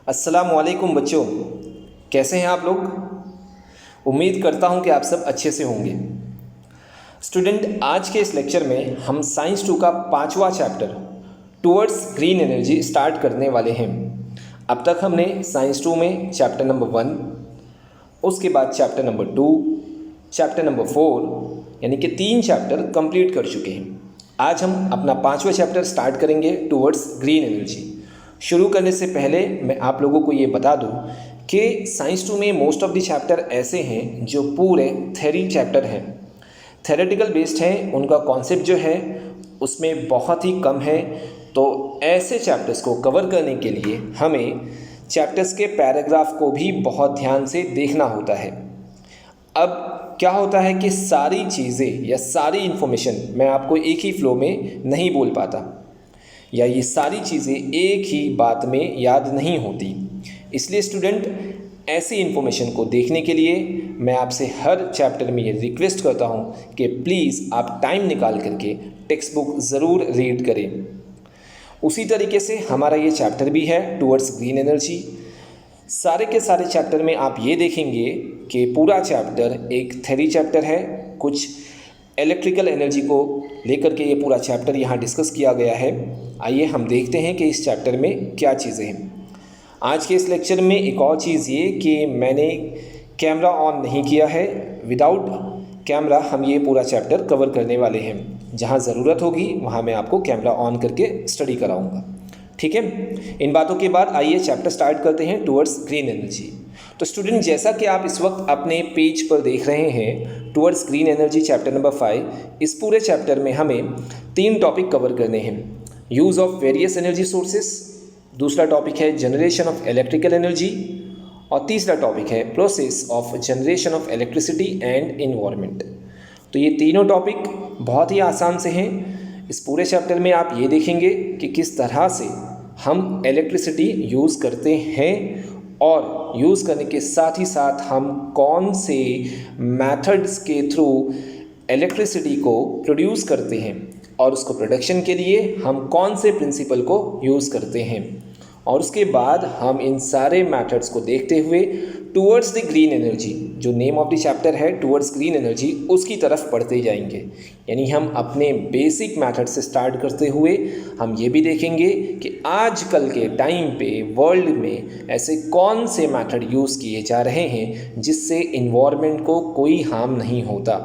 अस्सलामुअलैकुम बच्चों, कैसे हैं आप लोग। उम्मीद करता हूं कि आप सब अच्छे से होंगे। स्टूडेंट, आज के इस लेक्चर में हम साइंस 2 का 5वां chapter towards green energy start करने वाले हैं। अब तक हमने साइंस 2 में चैप्टर नंबर 1, उसके बाद चैप्टर नंबर 2, चैप्टर नंबर 4 यानी कि 3 चैप्टर कंप्लीट कर चुके हैं। आज हम अपना 5वां चैप्टर स्टार्ट करेंगे टूवर्ड्स ग्रीन एनर्जी। शुरू करने से पहले मैं आप लोगों को ये बता दूं कि साइंस 2 में मोस्ट ऑफ द चैप्टर ऐसे हैं जो पूरे थ्योरी चैप्टर हैं, थ्योरेटिकल बेस्ड हैं। उनका कॉन्सेप्ट जो है उसमें बहुत ही कम है। तो ऐसे चैप्टर्स को कवर करने के लिए हमें चैप्टर्स के पैराग्राफ को भी बहुत ध्यान से देखना होता है। अब क्या होता है कि सारी चीज़ें या सारी इन्फॉर्मेशन मैं आपको एक ही फ्लो में नहीं बोल पाता, या ये सारी चीज़ें एक ही बात में याद नहीं होती। इसलिए स्टूडेंट, ऐसी इन्फॉर्मेशन को देखने के लिए मैं आपसे हर चैप्टर में ये रिक्वेस्ट करता हूँ कि प्लीज़ आप टाइम निकाल करके टेक्स्ट बुक ज़रूर रीड करें। उसी तरीके से हमारा ये चैप्टर भी है टूवर्ड्स ग्रीन एनर्जी। सारे के सारे चैप्टर में आप ये देखेंगे कि पूरा चैप्टर एक थ्योरी चैप्टर है। कुछ इलेक्ट्रिकल एनर्जी को लेकर के ये पूरा चैप्टर यहाँ डिस्कस किया गया है। आइए हम देखते हैं कि इस चैप्टर में क्या चीज़ें हैं। आज के इस लेक्चर में एक और चीज़ ये कि मैंने कैमरा ऑन नहीं किया है। विदाउट कैमरा हम ये पूरा चैप्टर कवर करने वाले हैं। जहाँ ज़रूरत होगी वहाँ मैं आपको कैमरा ऑन करके स्टडी कराऊँगा, ठीक है। इन बातों के बाद आइए चैप्टर स्टार्ट करते हैं टूवर्ड्स ग्रीन एनर्जी। तो स्टूडेंट, जैसा कि आप इस वक्त अपने पेज पर देख रहे हैं, towards green energy chapter number 5, इस पूरे चैप्टर में हमें 3 टॉपिक कवर करने हैं। Use of various energy sources, दूसरा टॉपिक है जनरेशन ऑफ इलेक्ट्रिकल एनर्जी, और तीसरा टॉपिक है process of generation of electricity and environment. तो ये तीनों टॉपिक बहुत ही आसान से हैं। इस पूरे चैप्टर में आप ये देखेंगे कि किस तरह से हम इलेक्ट्रिसिटी यूज़ करते हैं और यूज़ करने के साथ ही साथ हम कौन से मेथड्स के थ्रू इलेक्ट्रिसिटी को प्रोड्यूस करते हैं और उसको प्रोडक्शन के लिए हम कौन से प्रिंसिपल को यूज़ करते हैं। और उसके बाद हम इन सारे मेथड्स को देखते हुए टूवर्ड्स द ग्रीन एनर्जी, जो नेम ऑफ द चैप्टर है टूवर्ड्स ग्रीन एनर्जी, उसकी तरफ बढ़ते जाएंगे। यानी हम अपने बेसिक मेथड से स्टार्ट करते हुए हम ये भी देखेंगे कि आजकल के टाइम पे वर्ल्ड में ऐसे कौन से मेथड यूज़ किए जा रहे हैं जिससे इन्वायरमेंट को कोई हार्म नहीं होता।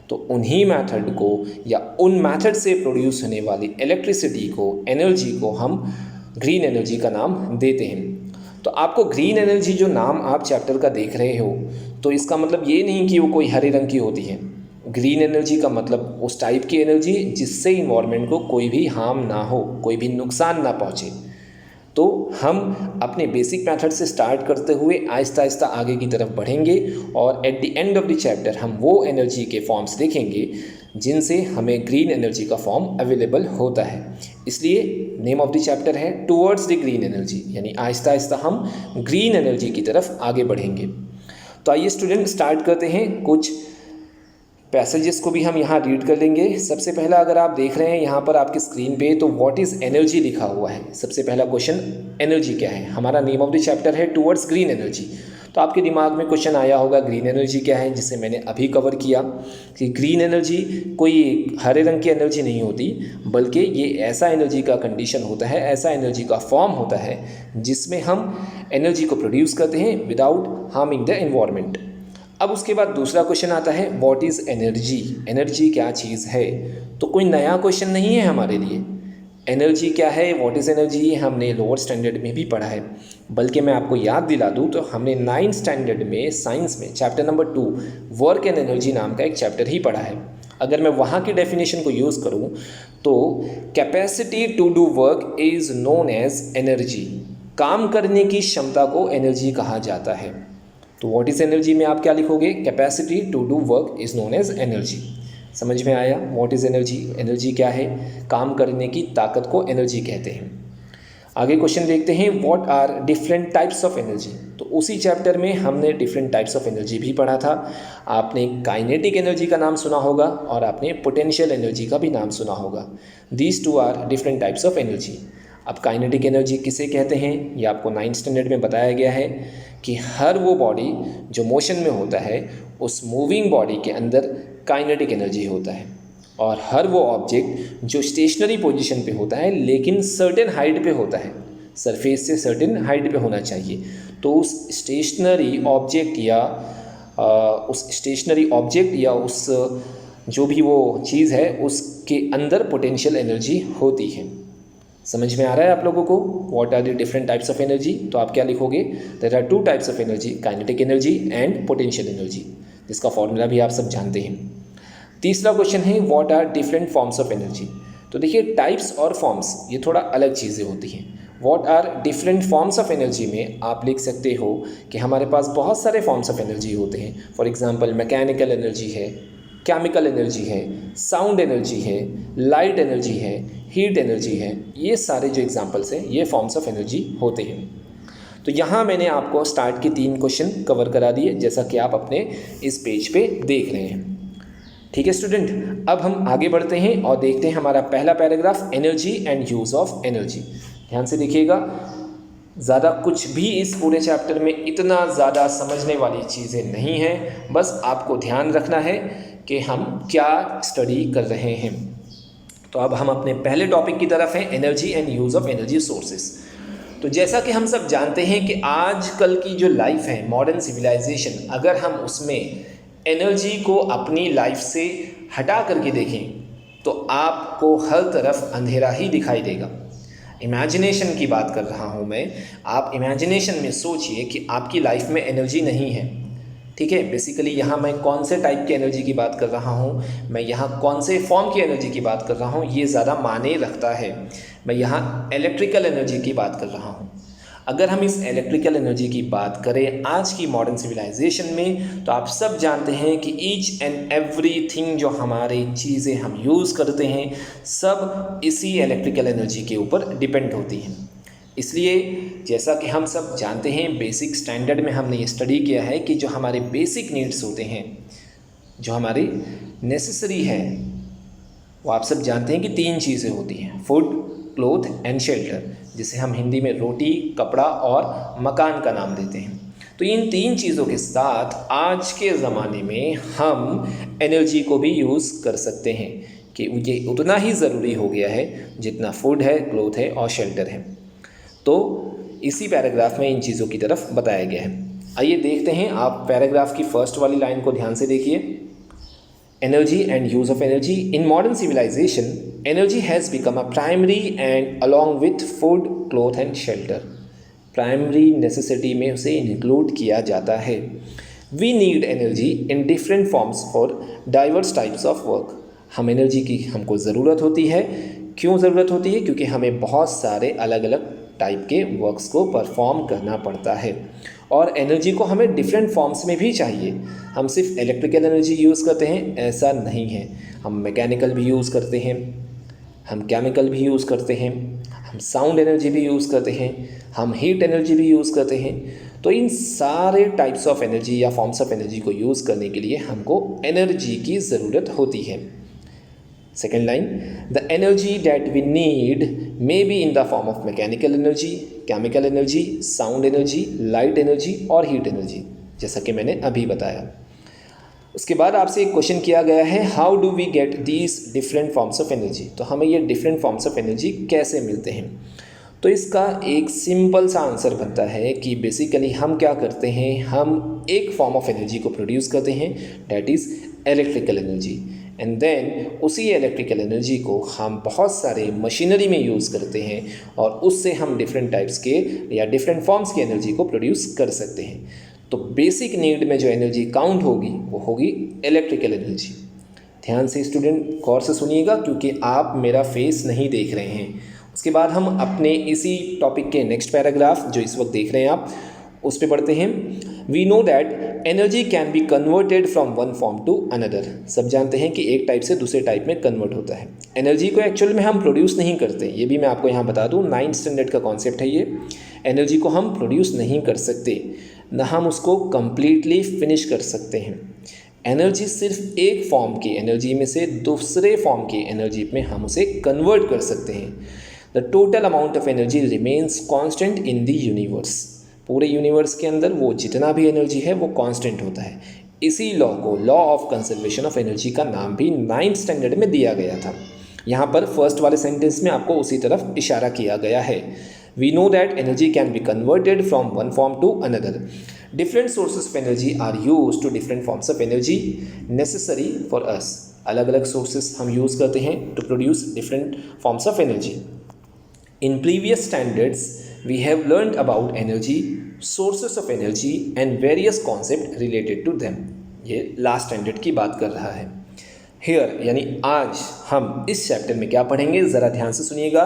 तो उन्हीं मेथड को या उन मेथड से प्रोड्यूस होने वाली इलेक्ट्रिसिटी को, एनर्जी को हम ग्रीन एनर्जी का नाम देते हैं। तो आपको ग्रीन एनर्जी जो नाम आप चैप्टर का देख रहे हो, तो इसका मतलब ये नहीं कि वो कोई हरे रंग की होती है। ग्रीन एनर्जी का मतलब उस टाइप की एनर्जी जिससे इन्वायरमेंट को कोई भी हार्म ना हो, कोई भी नुकसान ना पहुँचे। तो हम अपने बेसिक मेथड से स्टार्ट करते हुए आहिस्ता आहिस्ता आगे की तरफ बढ़ेंगे और at the end of the chapter हम वो एनर्जी के फॉर्म्स देखेंगे जिनसे हमें ग्रीन एनर्जी का फॉर्म अवेलेबल होता है। इसलिए नेम ऑफ द चैप्टर है टूवर्ड्स द ग्रीन एनर्जी, यानी आहिस्ता आहिस्ता हम ग्रीन एनर्जी की तरफ आगे बढ़ेंगे। तो आइए स्टूडेंट स्टार्ट करते हैं। कुछ पैसेजेस को भी हम यहाँ रीड कर लेंगे। सबसे पहला, अगर आप देख रहे हैं यहाँ पर आपकी स्क्रीन पे, तो व्हाट इज़ एनर्जी लिखा हुआ है। सबसे पहला क्वेश्चन, एनर्जी क्या है। हमारा नेम ऑफ द चैप्टर है टूवर्ड्स ग्रीन एनर्जी। तो आपके दिमाग में क्वेश्चन आया होगा ग्रीन एनर्जी क्या है, जिसे मैंने अभी कवर किया कि ग्रीन एनर्जी कोई हरे रंग की एनर्जी नहीं होती, बल्कि ये ऐसा एनर्जी का कंडीशन होता है, ऐसा एनर्जी का फॉर्म होता है जिसमें हम एनर्जी को प्रोड्यूस करते हैं विदाउट हार्मिंग द एनवायरनमेंट। अब उसके बाद दूसरा क्वेश्चन आता है व्हाट इज़ एनर्जी। एनर्जी क्या चीज़ है। तो कोई नया क्वेश्चन नहीं है हमारे लिए। एनर्जी क्या है, व्हाट इज़ एनर्जी, ये हमने लोअर स्टैंडर्ड में भी पढ़ा है। बल्कि मैं आपको याद दिला दूँ तो हमने 9th स्टैंडर्ड में साइंस में chapter number 2 work and energy नाम का एक चैप्टर ही पढ़ा है। अगर मैं वहाँ की डेफिनेशन को यूज़ करूँ तो capacity to do work is known as energy. काम करने की क्षमता को एनर्जी कहा जाता है। तो व्हाट इज़ एनर्जी में आप क्या लिखोगे, capacity to do work is known as energy. समझ में आया व्हाट इज़ एनर्जी। एनर्जी क्या है, काम करने की ताकत को एनर्जी कहते हैं। आगे क्वेश्चन देखते हैं what are different types of energy. तो उसी चैप्टर में हमने डिफरेंट टाइप्स ऑफ एनर्जी भी पढ़ा था। आपने काइनेटिक एनर्जी का नाम सुना होगा और आपने पोटेंशियल एनर्जी का भी नाम सुना होगा। These two are different types of energy. अब काइनेटिक एनर्जी किसे कहते हैं, ये आपको 9th स्टैंडर्ड में बताया गया है कि हर वो बॉडी जो मोशन में होता है उस मूविंग बॉडी के अंदर काइनेटिक एनर्जी होता है, और हर वो ऑब्जेक्ट जो स्टेशनरी पोजीशन पे होता है लेकिन सर्टेन हाइट पे होता है, सरफेस से सर्टेन हाइट पे होना चाहिए, तो उस स्टेशनरी ऑब्जेक्ट या उस जो भी वो चीज़ है उसके अंदर पोटेंशियल एनर्जी होती है। समझ में आ रहा है आप लोगों को? What are the different types of energy? तो आप क्या लिखोगे? There are 2 types of energy, kinetic energy and potential energy, जिसका फॉर्मूला भी आप सब जानते हैं। तीसरा क्वेश्चन है what are different forms of energy. तो देखिए, टाइप्स और फॉर्म्स ये थोड़ा अलग चीज़ें होती हैं। What are different forms of energy में आप लिख सकते हो कि हमारे पास बहुत सारे फॉर्म्स ऑफ एनर्जी होते हैं। फॉर एग्जांपल मैकेनिकल एनर्जी है, केमिकल एनर्जी है, साउंड एनर्जी है, लाइट एनर्जी है, हीट एनर्जी है। ये सारे जो एग्जांपल्स हैं ये फॉर्म्स ऑफ एनर्जी होते हैं। तो यहाँ मैंने आपको स्टार्ट के 3 क्वेश्चन कवर करा दिए, जैसा कि आप अपने इस पेज पे देख रहे हैं। ठीक है स्टूडेंट, अब हम आगे बढ़ते हैं और देखते हैं हमारा पहला paragraph, energy and use of energy. ध्यान से देखिएगा, ज़्यादा कुछ भी इस पूरे चैप्टर में इतना ज़्यादा समझने वाली चीज़ें नहीं हैं, बस आपको ध्यान रखना है कि हम क्या स्टडी कर रहे हैं। तो अब हम अपने पहले टॉपिक की तरफ हैं, energy and use of energy sources. तो जैसा कि हम सब जानते हैं कि आजकल की जो लाइफ है, मॉडर्न सिविलाइजेशन, अगर हम उसमें एनर्जी को अपनी लाइफ से हटा करके देखें तो आपको हर तरफ अंधेरा ही दिखाई देगा। इमेजिनेशन की बात कर रहा हूँ मैं। आप इमेजिनेशन में सोचिए कि आपकी लाइफ में एनर्जी नहीं है। ठीक है, बेसिकली यहाँ मैं कौन से टाइप की एनर्जी की बात कर रहा हूँ, मैं यहाँ कौन से फॉर्म की एनर्जी की बात कर रहा हूँ, ये ज़्यादा मायने रखता है। मैं यहाँ इलेक्ट्रिकल एनर्जी की बात कर रहा हूँ। अगर हम इस इलेक्ट्रिकल एनर्जी की बात करें आज की मॉडर्न सिविलाइजेशन में, तो आप सब जानते हैं कि ईच एंड एवरीथिंग जो हमारी चीज़ें हम यूज़ करते हैं सब इसी इलेक्ट्रिकल एनर्जी के ऊपर डिपेंड होती हैं। इसलिए जैसा कि हम सब जानते हैं, बेसिक स्टैंडर्ड में हमने ये स्टडी किया है कि जो हमारे बेसिक नीड्स होते हैं, जो हमारी नेसेसरी है, वो आप सब जानते हैं कि 3 चीज़ें होती हैं, फूड, क्लोथ एंड शेल्टर, जिसे हम हिंदी में रोटी, कपड़ा और मकान का नाम देते हैं। तो इन 3 चीज़ों के साथ आज के ज़माने में हम एनर्जी को भी यूज़ कर सकते हैं कि ये उतना ही ज़रूरी हो गया है जितना फूड है, क्लोथ है और शेल्टर है। तो इसी पैराग्राफ में इन चीज़ों की तरफ बताया गया है। आइए देखते हैं, आप पैराग्राफ की फर्स्ट वाली लाइन को ध्यान से देखिए। Energy and use of energy. In modern civilization, energy has become a primary and along with food, cloth and shelter. Primary necessity में उसे include किया जाता है। We need energy in different forms for diverse types of work. हम energy की हमको ज़रूरत होती है। क्यों ज़रूरत होती है? क्योंकि हमें बहुत सारे अलग अलग टाइप के वर्क्स को परफॉर्म करना पड़ता है, और एनर्जी को हमें डिफरेंट फॉर्म्स में भी चाहिए। हम सिर्फ इलेक्ट्रिकल एनर्जी यूज़ करते हैं ऐसा नहीं है, हम मैकेनिकल भी यूज़ करते हैं, हम केमिकल भी यूज़ करते हैं, हम साउंड एनर्जी भी यूज़ करते हैं, हम हीट एनर्जी भी यूज़ करते हैं। तो इन सारे टाइप्स ऑफ एनर्जी या फॉर्म्स ऑफ एनर्जी को यूज़ करने के लिए हमको एनर्जी की ज़रूरत होती है। Second line, the energy that we need may be in the form of mechanical energy, chemical energy, sound energy, light energy और हीट एनर्जी, जैसा कि मैंने अभी बताया। उसके बाद आपसे एक क्वेश्चन किया गया है, how do we get these different forms of energy. तो हमें ये डिफरेंट फॉर्म्स ऑफ एनर्जी कैसे मिलते हैं? तो इसका एक सिंपल सा आंसर बनता है कि बेसिकली हम क्या करते हैं, हम एक फॉर्म ऑफ एनर्जी को प्रोड्यूस करते हैं, that is electrical energy, and then उसी इलेक्ट्रिकल एनर्जी को हम बहुत सारे मशीनरी में यूज़ करते हैं और उससे हम डिफरेंट टाइप्स के या डिफरेंट फॉर्म्स की एनर्जी को प्रोड्यूस कर सकते हैं। तो बेसिक नीड में जो एनर्जी काउंट होगी वो होगी इलेक्ट्रिकल एनर्जी। ध्यान से स्टूडेंट गौर से सुनिएगा क्योंकि आप मेरा फेस नहीं देख रहे हैं। उसके बाद हम अपने इसी टॉपिक के नेक्स्ट पैराग्राफ जो इस वक्त देख रहे हैं आप, उस पर पढ़ते हैं। We know that energy can be converted from one form to another. सब जानते हैं कि एक टाइप से दूसरे टाइप में कन्वर्ट होता है। एनर्जी को एक्चुअल में हम प्रोड्यूस नहीं करते, ये भी मैं आपको यहाँ बता दूँ, 9th स्टैंडर्ड का कॉन्सेप्ट है ये। एनर्जी को हम प्रोड्यूस नहीं कर सकते, न हम उसको कम्प्लीटली फिनिश कर सकते हैं। एनर्जी सिर्फ एक फॉर्म की एनर्जी में से दूसरे फॉर्म की एनर्जी में हम उसे कन्वर्ट कर सकते हैं। The total amount of energy remains constant in the universe. पूरे यूनिवर्स के अंदर वो जितना भी एनर्जी है वो कांस्टेंट होता है। इसी लॉ को law of conservation of energy का नाम भी 9th स्टैंडर्ड में दिया गया था। यहाँ पर फर्स्ट वाले सेंटेंस में आपको उसी तरफ इशारा किया गया है। We know that energy can be converted from one form to another. Different sources of energy are use to different forms of energy necessary for us. अलग अलग सोर्सेज हम यूज़ करते हैं to produce different forms of energy. In previous standards we have learned about energy, sources of energy and various concept related to them. ये last standard की बात कर रहा है। हेयर यानी आज हम इस चैप्टर में क्या पढ़ेंगे, ज़रा ध्यान से सुनिएगा।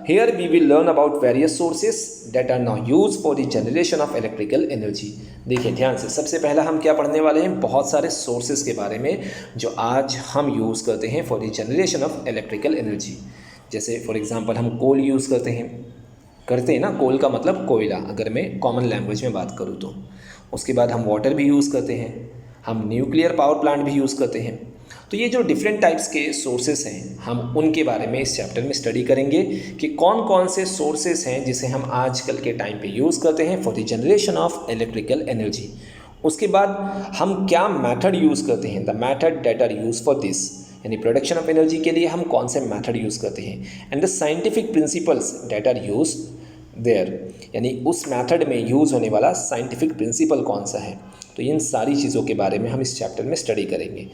Here we will learn about various sources that are now use for the generation of electrical energy. देखिए ध्यान से, सबसे पहला हम क्या पढ़ने वाले हैं, बहुत सारे सोर्सेस के बारे में जो आज हम यूज़ करते हैं for the generation of electrical energy. जैसे फॉर एग्जांपल हम कोल यूज़ करते हैं ना, कोल का मतलब कोयला, अगर मैं कॉमन लैंग्वेज में बात करूँ तो। उसके बाद हम वाटर भी यूज़ करते हैं, हम न्यूक्लियर पावर प्लांट भी यूज़ करते हैं। तो ये जो डिफरेंट टाइप्स के सोर्सेस हैं, हम उनके बारे में इस चैप्टर में स्टडी करेंगे कि कौन कौन से सोर्सेस हैं जिसे हम आजकल के टाइम पे यूज़ करते हैं for the generation of electrical energy. उसके बाद हम क्या मेथड यूज़ करते हैं, the method that are use for this, यानी प्रोडक्शन ऑफ एनर्जी के लिए हम कौन से मेथड यूज़ करते हैं, and the scientific principles that are use there, यानी उस मेथड में यूज़ होने वाला साइंटिफिक प्रिंसिपल कौन सा है। तो इन सारी चीज़ों के बारे में हम इस चैप्टर में स्टडी करेंगे।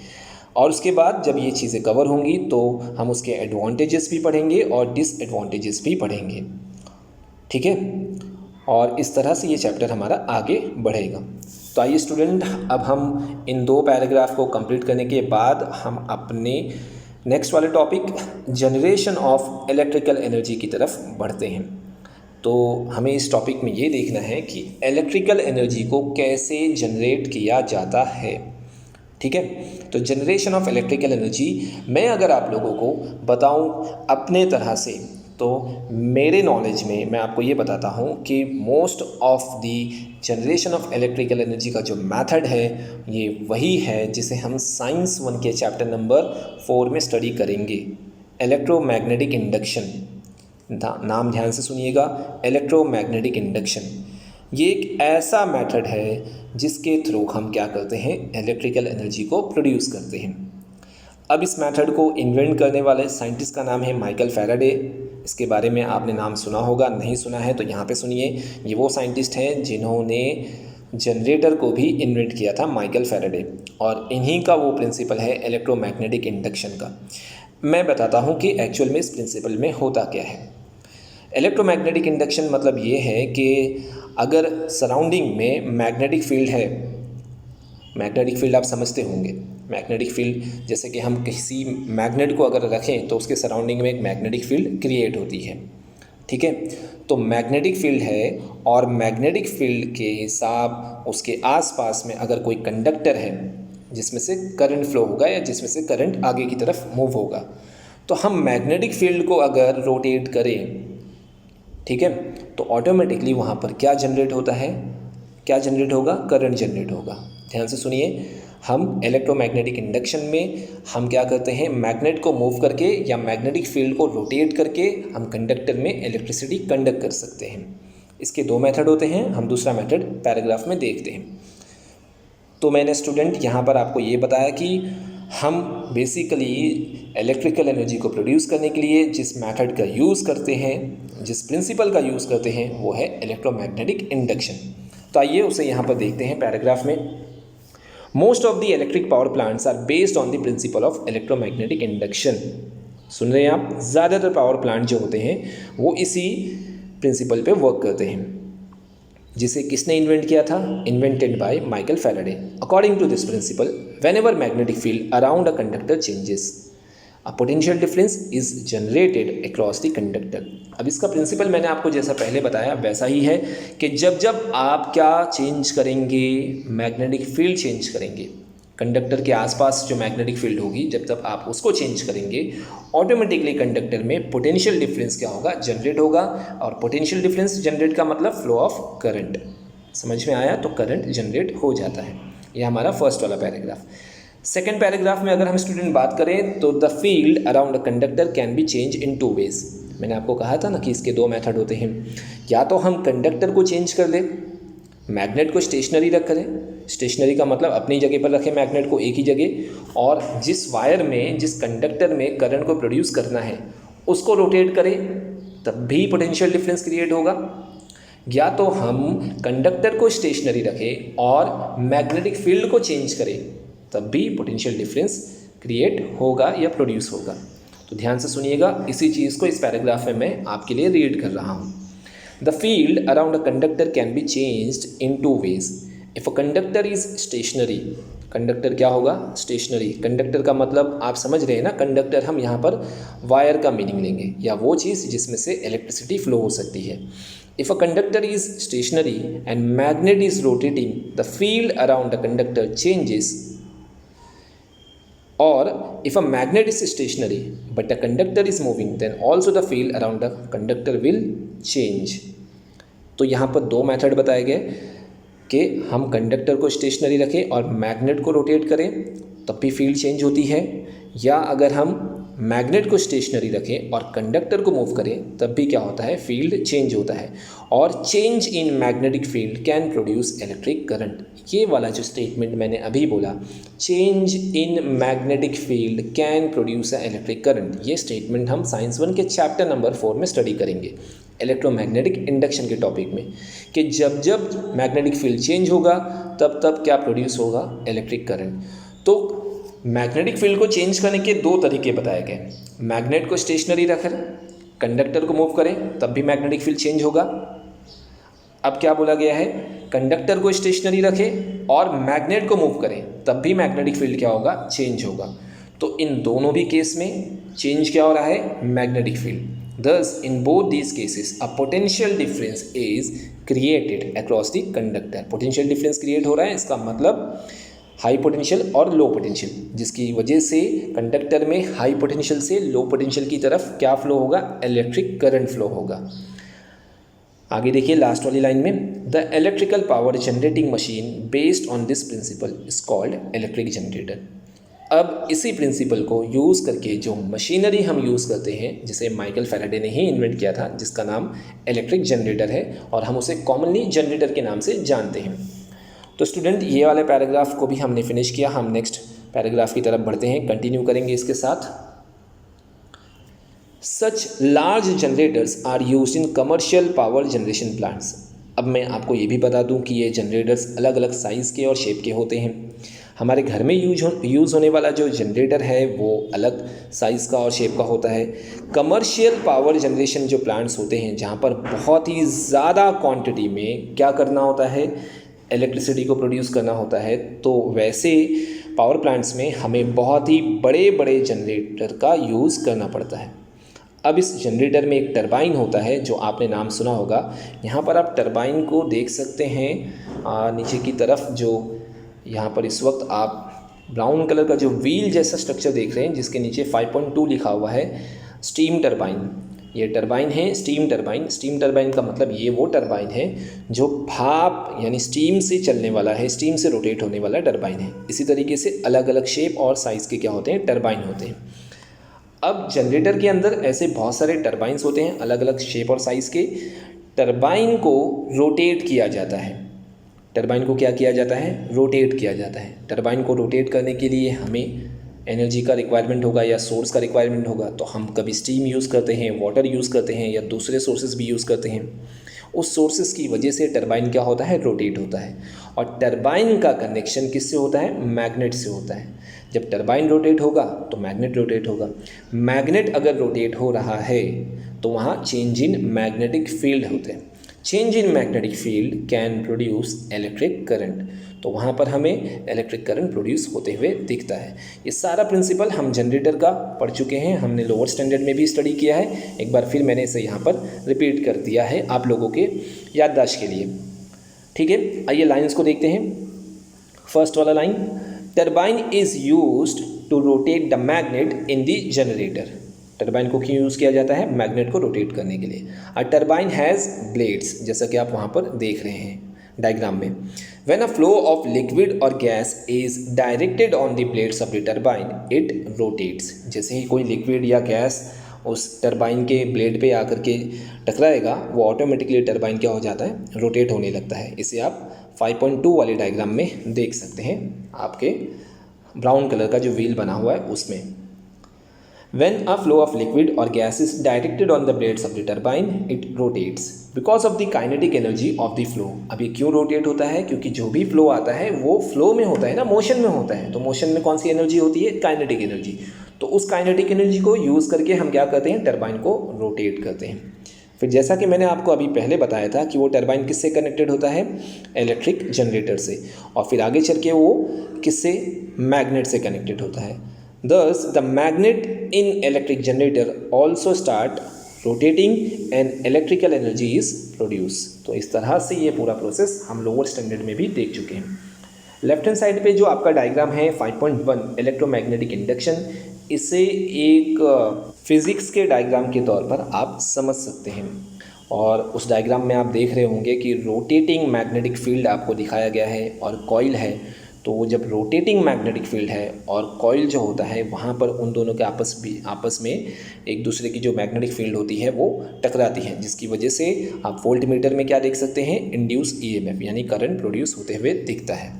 और उसके बाद जब ये चीज़ें कवर होंगी तो हम उसके एडवांटेजेस भी पढ़ेंगे और डिसएडवांटेजेस भी पढ़ेंगे, ठीक है। और इस तरह से ये चैप्टर हमारा आगे बढ़ेगा। तो आइए स्टूडेंट, अब हम इन 2 पैराग्राफ को कंप्लीट करने के बाद हम अपने नेक्स्ट वाले topic generation of electrical energy की तरफ बढ़ते हैं। तो हमें इस टॉपिक में ये देखना है कि इलेक्ट्रिकल एनर्जी को कैसे जनरेट किया जाता है, ठीक है। तो जनरेशन ऑफ इलेक्ट्रिकल एनर्जी मैं अगर आप लोगों को बताऊं अपने तरह से, तो मेरे नॉलेज में मैं आपको ये बताता हूं कि most of the generation of electrical energy का जो मेथड है ये वही है जिसे हम साइंस 1 के चैप्टर नंबर 4 में स्टडी करेंगे, इलेक्ट्रोमैग्नेटिक इंडक्शन। नाम ध्यान से सुनिएगा, इलेक्ट्रोमैग्नेटिक इंडक्शन। ये एक ऐसा मेथड है जिसके थ्रू हम क्या करते हैं, इलेक्ट्रिकल एनर्जी को प्रोड्यूस करते हैं। अब इस मेथड को इन्वेंट करने वाले साइंटिस्ट का नाम है माइकल फैराडे। इसके बारे में आपने नाम सुना होगा, नहीं सुना है तो यहाँ पे सुनिए। ये वो साइंटिस्ट हैं जिन्होंने जनरेटर को भी इन्वेंट किया था, माइकल फैराडे, और इन्हीं का वो प्रिंसिपल है इलेक्ट्रोमैग्नेटिक इंडक्शन का। मैं बताता हूँ कि एक्चुअल में इस प्रिंसिपल में होता क्या है। इलेक्ट्रोमैग्नेटिक इंडक्शन मतलब ये है कि अगर सराउंडिंग में मैग्नेटिक फील्ड है, मैग्नेटिक फील्ड आप समझते होंगे, मैग्नेटिक फील्ड जैसे कि हम किसी मैग्नेट को अगर रखें तो उसके सराउंडिंग में एक मैग्नेटिक फील्ड क्रिएट होती है, ठीक है। तो मैग्नेटिक फील्ड है और मैग्नेटिक फील्ड के हिसाब उसके आसपास में अगर कोई कंडक्टर है जिसमें से करंट फ्लो होगा या जिसमें से करंट आगे की तरफ मूव होगा, तो हम मैग्नेटिक फील्ड को अगर रोटेट करें, ठीक है, तो ऑटोमेटिकली वहाँ पर क्या जनरेट होता है, क्या जनरेट होगा, करंट जनरेट होगा। ध्यान से सुनिए, हम इलेक्ट्रोमैग्नेटिक इंडक्शन में हम क्या करते हैं, मैग्नेट को मूव करके या मैग्नेटिक फील्ड को रोटेट करके हम कंडक्टर में इलेक्ट्रिसिटी कंडक्ट कर सकते हैं। इसके 2 मेथड होते हैं, हम दूसरा मेथड पैराग्राफ में देखते हैं। तो मैंने स्टूडेंट यहाँ पर आपको ये बताया कि हम बेसिकली इलेक्ट्रिकल एनर्जी को प्रोड्यूस करने के लिए जिस मेथड का यूज़ करते हैं, जिस प्रिंसिपल का यूज़ करते हैं, वो है इलेक्ट्रोमैग्नेटिक इंडक्शन। तो आइए उसे यहाँ पर देखते हैं पैराग्राफ में। Most of the electric power plants are based on the principle of electromagnetic induction. सुन रहे हैं आप, ज़्यादातर पावर प्लांट जो होते हैं वो इसी प्रिंसिपल पे वर्क करते हैं, जिसे किसने इन्वेंट किया था, invented by Michael Faraday. According to this principle, whenever magnetic field around a conductor changes, a potential difference is generated across the conductor. अब इसका प्रिंसिपल मैंने आपको जैसा पहले बताया वैसा ही है कि जब जब आप क्या चेंज करेंगे, मैग्नेटिक फील्ड चेंज करेंगे, कंडक्टर के आसपास जो मैग्नेटिक फील्ड होगी, जब तक आप उसको चेंज करेंगे, ऑटोमेटिकली कंडक्टर में पोटेंशियल डिफरेंस क्या होगा, जनरेट होगा। और पोटेंशियल डिफरेंस जनरेट का मतलब फ्लो ऑफ करंट, समझ में आया, तो करंट जनरेट हो जाता है। ये हमारा फर्स्ट वाला पैराग्राफ। सेकेंड पैराग्राफ में अगर हम स्टूडेंट बात करें तो the field around a conductor can B change in 2 ways। मैंने आपको कहा था ना कि इसके दो मेथड होते हैं, या तो हम कंडक्टर को चेंज कर दें, मैग्नेट को स्टेशनरी रख करें, स्टेशनरी का मतलब अपनी जगह पर रखें मैग्नेट को एक ही जगह, और जिस वायर में, जिस कंडक्टर में करंट को प्रोड्यूस करना है उसको रोटेट करें, तब भी पोटेंशियल डिफरेंस क्रिएट होगा। या तो हम कंडक्टर को स्टेशनरी रखें और मैग्नेटिक फील्ड को चेंज करें, तब भी पोटेंशियल डिफरेंस क्रिएट होगा या प्रोड्यूस होगा। तो ध्यान से सुनिएगा, इसी चीज़ को इस पैराग्राफ में मैं आपके लिए रीड कर रहा हूँ। The field around a conductor can be changed in two ways. If a conductor is stationary, conductor क्या होगा? स्टेशनरी। कंडक्टर का मतलब आप समझ रहे हैं ना, कंडक्टर हम यहाँ पर वायर का मीनिंग लेंगे, या वो चीज़ जिसमें से इलेक्ट्रिसिटी फ्लो हो सकती है। If a conductor is stationery and magnet is rotating, the field around the conductor changes. Or if a magnet is stationary but a conductor is moving, then also the field around the conductor will change. तो यहाँ पर दो method बताए गए कि हम conductor को stationery रखें और मैग्नेट को रोटेट करें तब भी फील्ड चेंज होती है, या अगर हम मैग्नेट को स्टेशनरी रखें और कंडक्टर को मूव करें तब भी क्या होता है? फील्ड चेंज होता है। और change in magnetic field can produce electric current. ये वाला जो स्टेटमेंट मैंने अभी बोला, change in magnetic field can produce a electric current, ये स्टेटमेंट हम साइंस 1 के चैप्टर नंबर 4 में स्टडी करेंगे, इलेक्ट्रोमैग्नेटिक इंडक्शन के टॉपिक में, कि जब जब मैग्नेटिक फील्ड चेंज होगा तब तब क्या प्रोड्यूस होगा? Electric current. तो मैग्नेटिक फील्ड को चेंज करने के दो तरीके बताए गए। मैग्नेट को स्टेशनरी रखें, कंडक्टर को मूव करें तब भी मैग्नेटिक फील्ड चेंज होगा। अब क्या बोला गया है? कंडक्टर को स्टेशनरी रखें और मैग्नेट को मूव करें तब भी मैग्नेटिक फील्ड क्या होगा? चेंज होगा। तो इन दोनों भी केस में चेंज क्या हो रहा है? Magnetic field. Thus in both these cases a potential difference is created across the conductor. Potential difference create हो रहा है, इसका मतलब हाई पोटेंशियल और लो पोटेंशियल, जिसकी वजह से कंडक्टर में हाई पोटेंशियल से लो पोटेंशियल की तरफ क्या फ्लो होगा? इलेक्ट्रिक करंट फ्लो होगा। आगे देखिए लास्ट वाली लाइन में, the electrical power generating machine based on this principle is called electric generator. अब इसी प्रिंसिपल को यूज़ करके जो मशीनरी हम यूज़ करते हैं, जिसे माइकल फैराडे ने ही इन्वेंट किया था, जिसका नाम इलेक्ट्रिक जनरेटर है और हम उसे कॉमनली जनरेटर के नाम से जानते हैं। तो स्टूडेंट, ये वाले पैराग्राफ को भी हमने फिनिश किया। हम नेक्स्ट पैराग्राफ की तरफ बढ़ते हैं, कंटिन्यू करेंगे इसके साथ। Such large generators are used in commercial power generation plants. अब मैं आपको ये भी बता दूं कि ये जनरेटर्स अलग अलग साइज़ के और शेप के होते हैं। हमारे घर में यूज़ होने वाला जो जनरेटर है वो अलग साइज़ का और शेप का होता है। कमर्शियल पावर जनरेशन जो प्लांट्स होते हैं, जहाँ पर बहुत ही ज़्यादा क्वांटिटी में क्या करना होता है? इलेक्ट्रिसिटी को प्रोड्यूस करना होता है, तो वैसे पावर प्लांट्स में हमें बहुत ही बड़े बड़े जनरेटर का यूज़ करना पड़ता है। अब इस जनरेटर में एक टरबाइन होता है, जो आपने नाम सुना होगा। यहाँ पर आप टरबाइन को देख सकते हैं नीचे की तरफ, जो यहाँ पर इस वक्त आप ब्राउन कलर का जो व्हील जैसा स्ट्रक्चर देख रहे हैं, जिसके नीचे 5.2 लिखा हुआ है, स्टीम टरबाइन। ये टरबाइन है स्टीम टरबाइन। स्टीम टरबाइन का मतलब ये वो टरबाइन है जो भाप यानी स्टीम से चलने वाला है, स्टीम से रोटेट होने वाला टरबाइन है। इसी तरीके से अलग अलग शेप और साइज़ के क्या होते हैं? टरबाइन होते हैं। अब जनरेटर के अंदर ऐसे बहुत सारे टरबाइंस होते हैं अलग अलग शेप और साइज़ के। टरबाइन को रोटेट किया जाता है। टरबाइन को क्या किया जाता है? रोटेट किया जाता है। टरबाइन को रोटेट करने के लिए हमें एनर्जी का रिक्वायरमेंट होगा या सोर्स का रिक्वायरमेंट होगा, तो हम कभी स्टीम यूज़ करते हैं, वाटर यूज़ करते हैं या दूसरे सोर्सेज भी यूज़ करते हैं। उस सोर्सेज की वजह से टरबाइन क्या होता है? रोटेट होता है। और टरबाइन का कनेक्शन किससे होता है? मैग्नेट से होता है। जब टरबाइन रोटेट होगा तो मैग्नेट रोटेट होगा। मैग्नेट अगर रोटेट हो रहा है तो वहाँ चेंज इन मैग्नेटिक फील्ड होते हैं। Change in magnetic field can produce electric current. तो वहाँ पर हमें इलेक्ट्रिक करंट प्रोड्यूस होते हुए दिखता है। ये सारा प्रिंसिपल हम जनरेटर का पढ़ चुके हैं, हमने लोअर स्टैंडर्ड में भी स्टडी किया है। एक बार फिर मैंने इसे यहाँ पर रिपीट कर दिया है आप लोगों के याददाश्त के लिए। ठीक है, आइए लाइन्स को देखते हैं। फर्स्ट वाला line, turbine is used to rotate the magnet in the generator. Turbine को क्यों यूज़ किया जाता है? मैग्नेट को रोटेट करने के लिए। अ टरबाइन हैज़ ब्लेड्स, जैसा कि आप वहाँ पर देख रहे हैं डायग्राम में। When a flow of liquid or gas is directed on the blades of the turbine, it rotates। जैसे ही कोई लिक्विड या गैस उस टरबाइन के ब्लेड पे आकर के टकराएगा, वो ऑटोमेटिकली टरबाइन क्या हो जाता है, रोटेट होने लगता है। इसे आप 5.2 वाले डायग्राम में देख सकते हैं, आपके ब्राउन कलर का जो व्हील बना हुआ है उसमें। When a flow of liquid or gas is directed on the blades of the turbine, it rotates because of the kinetic energy of the flow। अब ये क्यों रोटेट होता है? क्योंकि जो भी फ्लो आता है वो फ्लो में होता है ना, मोशन में होता है। तो मोशन में कौन सी एनर्जी होती है? Kinetic energy. तो उस काइनेटिक एनर्जी को यूज़ करके हम क्या करते हैं, टरबाइन को रोटेट करते हैं। फिर जैसा कि मैंने आपको अभी पहले बताया था कि वो टरबाइन किससे कनेक्टेड होता है, इलेक्ट्रिक जनरेटर से, और फिर आगे चल के वो किससे, मैग्नेट से कनेक्टेड होता है। Thus, the magnet in electric generator also start rotating and electrical energy is produced। तो इस तरह से ये पूरा प्रोसेस हम लोअर स्टैंडर्ड में भी देख चुके हैं। लेफ्ट हैंड साइड पे जो आपका डायग्राम है 5.1 इलेक्ट्रोमैग्नेटिक इंडक्शन, इसे एक फिजिक्स के डायग्राम के तौर पर आप समझ सकते हैं। और उस डायग्राम में आप देख रहे होंगे कि रोटेटिंग मैग्नेटिक फील्ड आपको दिखाया गया है और कॉइल है। तो जब रोटेटिंग मैग्नेटिक फील्ड है और कॉइल जो होता है, वहाँ पर उन दोनों के आपस में एक दूसरे की जो मैग्नेटिक फील्ड होती है वो टकराती है, जिसकी वजह से आप वोल्ट मीटर में क्या देख सकते हैं, इंड्यूस ईएमएफ यानी करंट प्रोड्यूस होते हुए दिखता है।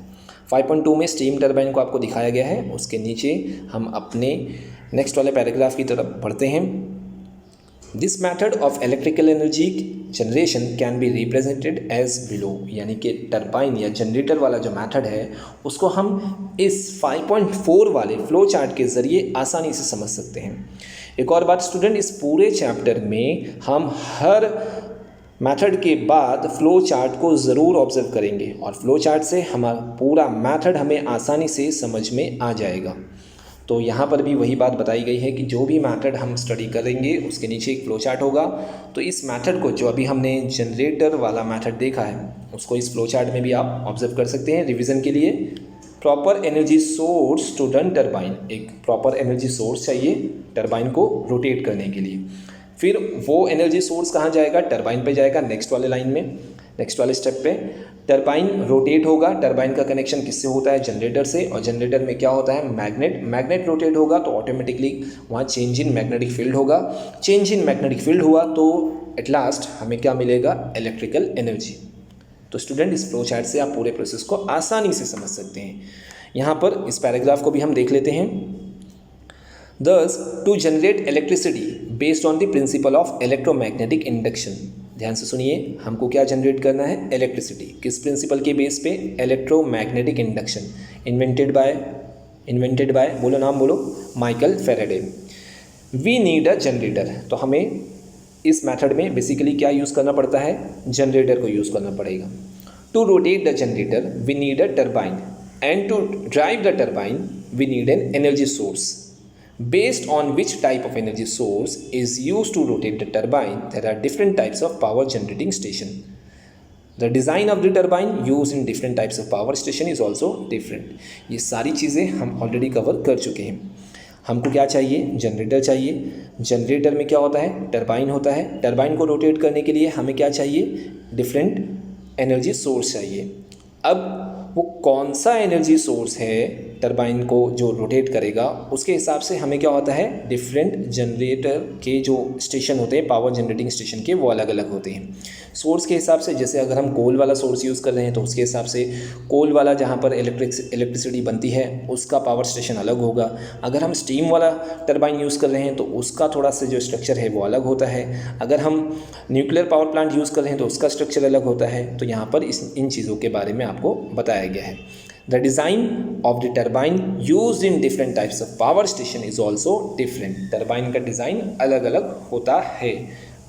5.2 में स्टीम टरबाइन को आपको दिखाया गया है। उसके नीचे हम अपने नेक्स्ट वाले पैराग्राफ की तरफ बढ़ते हैं। This method of electrical energy generation can be represented as below, यानी कि टरबाइन या जनरेटर वाला जो मैथड है उसको हम इस 5.4 वाले फ्लो चार्ट के ज़रिए आसानी से समझ सकते हैं। एक और बात स्टूडेंट, इस पूरे चैप्टर में हम हर मैथड के बाद फ्लो चार्ट को ज़रूर ऑब्जर्व करेंगे और फ्लो चार्ट से हमारा पूरा मैथड हमें आसानी से समझ में आ जाएगा। तो यहाँ पर भी वही बात बताई गई है कि जो भी मैथड हम स्टडी करेंगे उसके नीचे एक फ्लो चार्ट होगा। तो इस मैथड को, जो अभी हमने जनरेटर वाला मैथड देखा है, उसको इस फ्लो चार्ट में भी आप ऑब्जर्व कर सकते हैं। रिवीजन के लिए, proper energy source to run turbine, एक प्रॉपर एनर्जी सोर्स चाहिए टरबाइन को रोटेट करने के लिए। फिर वो एनर्जी सोर्स कहाँ जाएगा, टरबाइन पे जाएगा। नेक्स्ट वाले लाइन में, नेक्स्ट वाले स्टेप पे टरबाइन रोटेट होगा। टरबाइन का कनेक्शन किससे होता है, जनरेटर से, और जनरेटर में क्या होता है, मैग्नेट रोटेट होगा तो ऑटोमेटिकली वहाँ चेंज इन मैग्नेटिक फील्ड होगा। चेंज इन मैग्नेटिक फील्ड हुआ तो एट लास्ट हमें क्या मिलेगा, इलेक्ट्रिकल एनर्जी। तो स्टूडेंट, इस फ्लो चार्ट से आप पूरे प्रोसेस को आसानी से समझ सकते हैं। यहाँ पर इस पैराग्राफ को भी हम देख लेते हैं। Thus, to generate electricity based on the principle of electromagnetic induction, ध्यान से सुनिए, हमको क्या जनरेट करना है, इलेक्ट्रिसिटी। किस प्रिंसिपल के बेस पे, इलेक्ट्रोमैग्नेटिक इंडक्शन। इन्वेंटेड बाय बोलो, नाम बोलो, Michael Faraday. We need a generator, तो हमें इस मेथड में बेसिकली क्या यूज़ करना पड़ता है, जनरेटर को यूज़ करना पड़ेगा। To rotate the generator we need a turbine, and to drive the turbine we need an energy source. Based on which type of energy source is used to rotate the turbine, there are different types of power generating station. The design of the turbine used in different types of power station is also different. ये सारी चीज़ें हम already cover कर चुके हैं। हमको क्या चाहिए, जनरेटर चाहिए। जनरेटर में क्या होता है, टरबाइन होता है। टरबाइन को रोटेट करने के लिए हमें क्या चाहिए, डिफरेंट एनर्जी सोर्स चाहिए। अब वो कौन सा एनर्जी सोर्स है टरबाइन को जो रोटेट करेगा, उसके हिसाब से हमें क्या होता है, डिफरेंट जनरेटर के जो स्टेशन होते हैं, पावर जनरेटिंग स्टेशन के, वो अलग अलग होते हैं। सोर्स के हिसाब से, जैसे अगर हम कोल वाला सोर्स यूज़ कर रहे हैं तो उसके हिसाब से कोल वाला जहाँ पर इलेक्ट्रिसिटी बनती है उसका पावर स्टेशन अलग होगा। अगर हम स्टीम वाला टरबाइन यूज़ कर रहे हैं तो उसका थोड़ा सा जो स्ट्रक्चर है वो अलग होता है। अगर हम न्यूक्लियर पावर प्लांट यूज़ कर रहे हैं तो उसका स्ट्रक्चर अलग होता है। तो यहाँ पर इन चीज़ों के बारे में आपको बताया गया है। The design of the turbine used in different types of power station is also different. Turbine का डिज़ाइन अलग अलग होता है,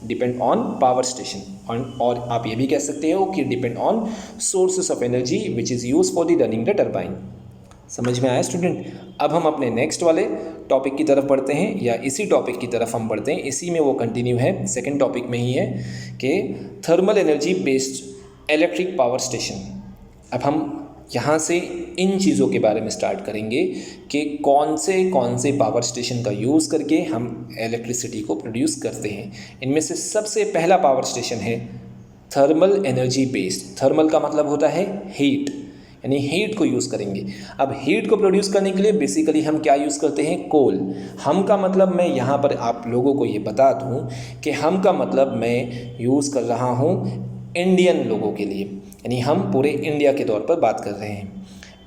डिपेंड ऑन पावर स्टेशन। और आप ये भी कह सकते हो कि depend on sources of energy which is use for the running the turbine. समझ में आया स्टूडेंट? अब हम अपने नेक्स्ट वाले टॉपिक की तरफ बढ़ते हैं, या इसी टॉपिक की तरफ हम बढ़ते हैं, इसी में वो कंटिन्यू है, सेकेंड टॉपिक में ही है कि thermal energy based electric power station. अब हम यहाँ से इन चीज़ों के बारे में स्टार्ट करेंगे कि कौन से पावर स्टेशन का यूज़ करके हम इलेक्ट्रिसिटी को प्रोड्यूस करते हैं। इनमें से सबसे पहला पावर स्टेशन है थर्मल एनर्जी बेस्ड। थर्मल का मतलब होता है हीट, यानी हीट को यूज़ करेंगे। अब हीट को प्रोड्यूस करने के लिए बेसिकली हम क्या यूज़ करते हैं, कोल। हम का मतलब मैं यहाँ पर आप लोगों को ये बता दूँ कि हम का मतलब मैं यूज़ कर रहा हूँ इंडियन लोगों के लिए, यानी हम पूरे इंडिया के तौर पर बात कर रहे हैं।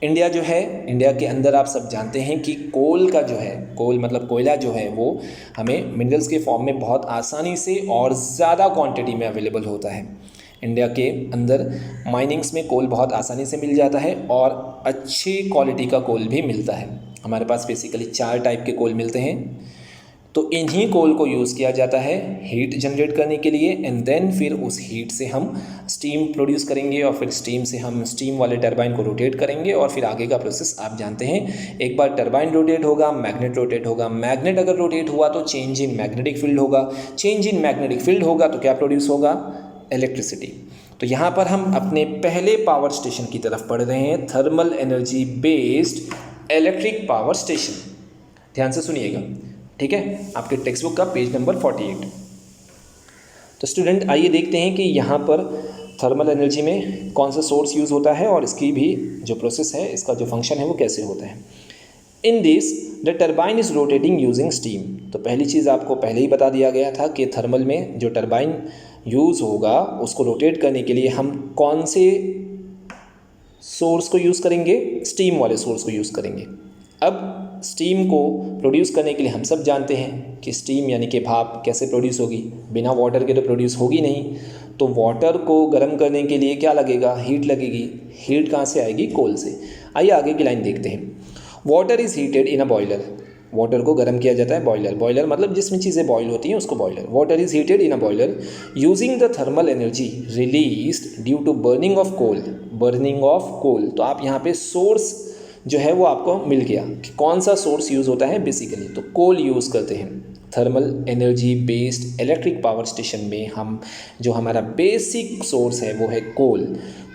इंडिया जो है, इंडिया के अंदर आप सब जानते हैं कि कोल का जो है, कोल मतलब कोयला जो है, वो हमें मिनरल्स के फॉर्म में बहुत आसानी से और ज़्यादा क्वांटिटी में अवेलेबल होता है। इंडिया के अंदर माइनिंग्स में कोल बहुत आसानी से मिल जाता है और अच्छी क्वालिटी का कोल भी मिलता है। हमारे पास बेसिकली 4 टाइप के कोल मिलते हैं, तो इन्हीं कोल को यूज़ किया जाता है हीट जनरेट करने के लिए, एंड देन फिर उस हीट से हम स्टीम प्रोड्यूस करेंगे और फिर स्टीम से हम स्टीम वाले टरबाइन को रोटेट करेंगे और फिर आगे का प्रोसेस आप जानते हैं। एक बार टरबाइन रोटेट होगा, मैग्नेट रोटेट होगा, मैग्नेट अगर रोटेट हुआ तो चेंज इन मैग्नेटिक फील्ड होगा, चेंज इन मैग्नेटिक फील्ड होगा तो क्या प्रोड्यूस होगा, इलेक्ट्रिसिटी। तो यहाँ पर हम अपने पहले पावर स्टेशन की तरफ पढ़ रहे हैं, thermal energy based electric power station. ध्यान से सुनिएगा, ठीक है, आपके टेक्स्ट बुक का पेज नंबर 48। तो स्टूडेंट आइए देखते हैं कि यहाँ पर थर्मल एनर्जी में कौन सा सोर्स यूज़ होता है और इसकी भी जो प्रोसेस है, इसका जो फंक्शन है वो कैसे होता है। In this the turbine is rotating using steam. तो पहली चीज़ आपको पहले ही बता दिया गया था कि थर्मल में जो टरबाइन यूज़ होगा उसको रोटेट करने के लिए हम कौन से सोर्स को यूज़ करेंगे, स्टीम वाले सोर्स को यूज़ करेंगे। अब स्टीम को प्रोड्यूस करने के लिए हम सब जानते हैं कि स्टीम यानी कि भाप कैसे प्रोड्यूस होगी, बिना वाटर के तो प्रोड्यूस होगी नहीं। तो वाटर को गर्म करने के लिए क्या लगेगा, हीट लगेगी। हीट कहाँ से आएगी, कोल से। आइए आगे की लाइन देखते हैं। Water is heated in a boiler. Water को गर्म किया जाता है बॉयलर, बॉयलर मतलब जिसमें चीज़ें बॉयल होती हैं उसको boiler. Water is heated in a boiler using the thermal energy released due to burning of coal. Burning of coal, तो आप यहाँ पे सोर्स जो है वो आपको मिल गया कि कौन सा सोर्स यूज़ होता है बेसिकली, तो कोल यूज़ करते हैं। Thermal energy based electric power station में हम जो हमारा बेसिक सोर्स है वो है कोल।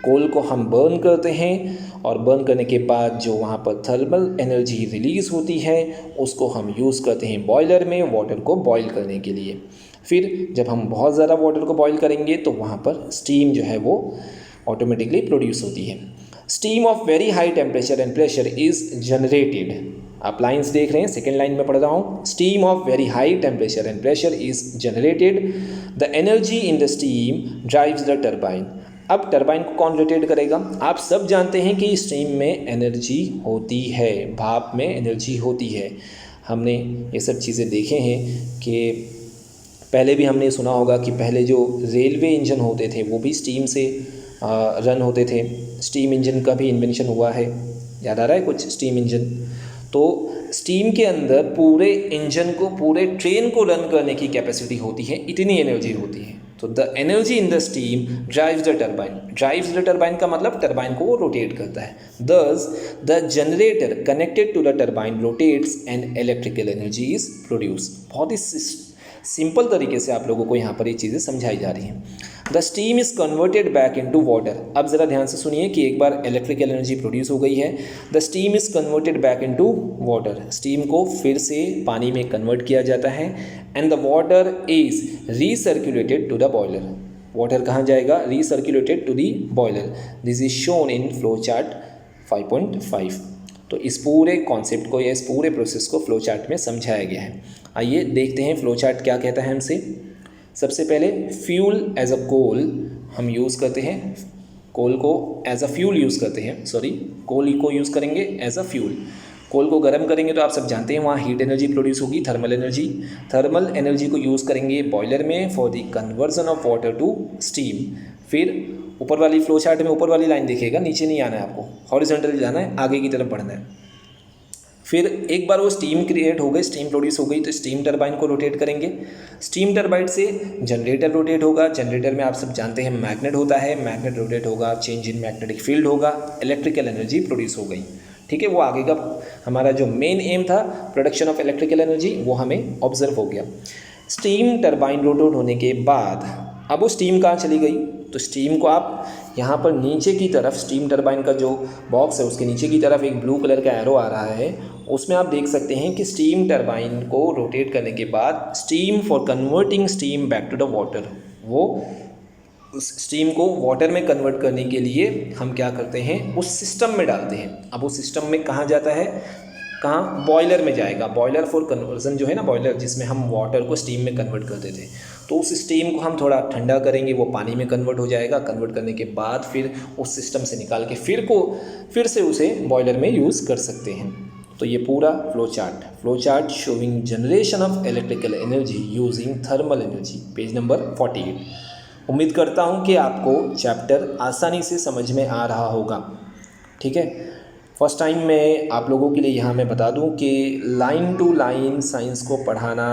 कोल को हम बर्न करते हैं और बर्न करने के बाद जो वहाँ पर थर्मल एनर्जी रिलीज़ होती है उसको हम यूज़ करते हैं बॉयलर में वाटर को बॉयल करने के लिए। फिर जब हम बहुत ज़्यादा वाटर को बॉयल करेंगे तो वहाँ पर स्टीम जो है वो ऑटोमेटिकली प्रोड्यूस होती है। Steam of very high temperature and pressure is generated. आप लाइन्स देख रहे हैं, सेकेंड लाइन में पढ़ रहा हूँ। Steam of very high temperature and pressure is generated. The energy in the steam drives the turbine. अब टरबाइन को कौन रोटेट करेगा, आप सब जानते हैं कि स्टीम में एनर्जी होती है, भाप में एनर्जी होती है। हमने ये सब चीज़ें देखे हैं कि पहले भी हमने सुना होगा कि पहले जो रेलवे इंजन होते थे वो भी स्टीम से रन होते थे। स्टीम इंजन का भी इन्वेंशन हुआ है, याद आ रहा है कुछ, स्टीम इंजन। तो स्टीम के अंदर पूरे इंजन को, पूरे ट्रेन को रन करने की कैपेसिटी होती है, इतनी एनर्जी होती है। तो the energy in the steam drives the turbine. Drives the turbine का मतलब टरबाइन को वो रोटेट करता है। Thus the generator connected to the turbine rotates and electrical energy is produce. बहुत ही सिंपल तरीके से आप लोगों को यहाँ पर ये चीज़ें समझाई जा रही हैं। The steam is converted back into water. अब ज़रा ध्यान से सुनिए कि एक बार इलेक्ट्रिकल एनर्जी प्रोड्यूस हो गई है, the steam is converted back into water. Steam को फिर से पानी में कन्वर्ट किया जाता है and the water is recirculated to the boiler. Water कहाँ जाएगा, recirculated to the boiler. This is shown in flow chart 5.5। तो इस पूरे कॉन्सेप्ट को या इस पूरे प्रोसेस को फ्लो चार्ट में समझाया गया है। आइए देखते हैं फ्लो चार्ट क्या कहता है हमसे। सबसे पहले फ्यूल एज अ कोल हम यूज़ करते हैं, कोल को एज अ फ्यूल यूज़ करते हैं, कोल को यूज़ करेंगे एज अ फ्यूल। कोल को गर्म करेंगे तो आप सब जानते हैं वहाँ हीट एनर्जी प्रोड्यूस होगी, थर्मल एनर्जी। थर्मल एनर्जी को यूज़ करेंगे बॉयलर में for the conversion of water to steam. फिर ऊपर वाली फ्लो चार्ट में ऊपर वाली लाइन देखिएगा, नीचे नहीं आना है आपको, हॉरिजॉन्टल जाना है, आगे की तरफ बढ़ना है। फिर एक बार वो स्टीम क्रिएट हो गई, स्टीम प्रोड्यूस हो गई, तो स्टीम टरबाइन को रोटेट करेंगे। स्टीम टरबाइन से जनरेटर रोटेट होगा। जनरेटर में आप सब जानते हैं मैग्नेट होता है, मैग्नेट रोटेट होगा, चेंज इन मैग्नेटिक फील्ड होगा, इलेक्ट्रिकल एनर्जी प्रोड्यूस हो गई। ठीक है, वो आगे का हमारा जो मेन एम था प्रोडक्शन ऑफ इलेक्ट्रिकल एनर्जी वो हमें ऑब्जर्व हो गया। स्टीम टरबाइन रोटेट होने के बाद अब वो स्टीम कहाँ चली गई, तो स्टीम को आप यहाँ पर नीचे की तरफ, स्टीम टरबाइन का जो बॉक्स है उसके नीचे की तरफ एक ब्लू कलर का एरो आ रहा है, उसमें आप देख सकते हैं कि स्टीम टरबाइन को रोटेट करने के बाद steam for converting steam back to the water, वो उस स्टीम को वाटर में कन्वर्ट करने के लिए हम क्या करते हैं, उस सिस्टम में डालते हैं। अब उस सिस्टम में कहाँ जाता है, कहाँ, बॉयलर में जाएगा। बॉयलर फॉर कन्वर्जन जो है ना, बॉयलर जिसमें हम वाटर को स्टीम में कन्वर्ट करते थे, तो उस स्टीम को हम थोड़ा ठंडा करेंगे, वो पानी में कन्वर्ट हो जाएगा। कन्वर्ट करने के बाद फिर उस सिस्टम से निकाल के फिर से उसे बॉयलर में यूज़ कर सकते हैं। तो ये पूरा flow chart showing generation of electrical energy using thermal energy, page number 48। उम्मीद करता हूँ कि आपको चैप्टर आसानी से समझ में आ रहा होगा। ठीक है, फर्स्ट टाइम मैं आप लोगों के लिए यहाँ मैं बता दूँ कि लाइन टू लाइन साइंस को पढ़ाना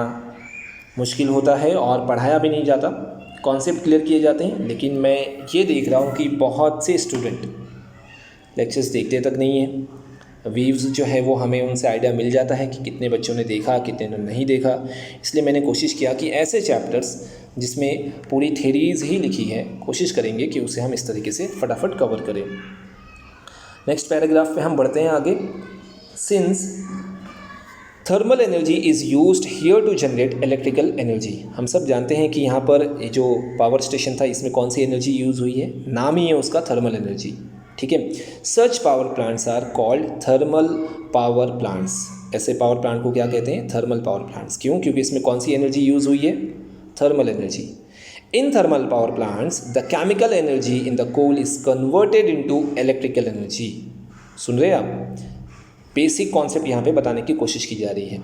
मुश्किल होता है और पढ़ाया भी नहीं जाता, कॉन्सेप्ट क्लियर किए जाते हैं, लेकिन मैं ये देख रहा हूँ कि बहुत से स्टूडेंट लेक्चर्स देखते तक नहीं हैं। व्यूज़ जो है वो हमें उनसे आइडिया मिल जाता है कि कितने बच्चों ने देखा, कितने ने नहीं देखा। इसलिए मैंने कोशिश किया कि ऐसे चैप्टर्स जिसमें पूरी थ्योरीज ही लिखी है, कोशिश करेंगे कि उसे हम इस तरीके से फटाफट कवर करें। नेक्स्ट पैराग्राफ पे हम बढ़ते हैं आगे। Since thermal energy is used here to generate electrical energy, हम सब जानते हैं कि यहाँ पर ये जो पावर स्टेशन था इसमें कौन सी एनर्जी यूज़ हुई है, नाम ही है उसका थर्मल एनर्जी। ठीक है, such power plants are called thermal power plants. ऐसे पावर प्लांट को क्या कहते हैं, थर्मल पावर प्लांट्स। क्यों, क्योंकि इसमें कौन सी एनर्जी यूज़ हुई है, thermal energy. In thermal power plants the chemical energy in the coal is converted into electrical energy. सुन रहे हैं आप, बेसिक कॉन्सेप्ट यहाँ पे बताने की कोशिश की जा रही है।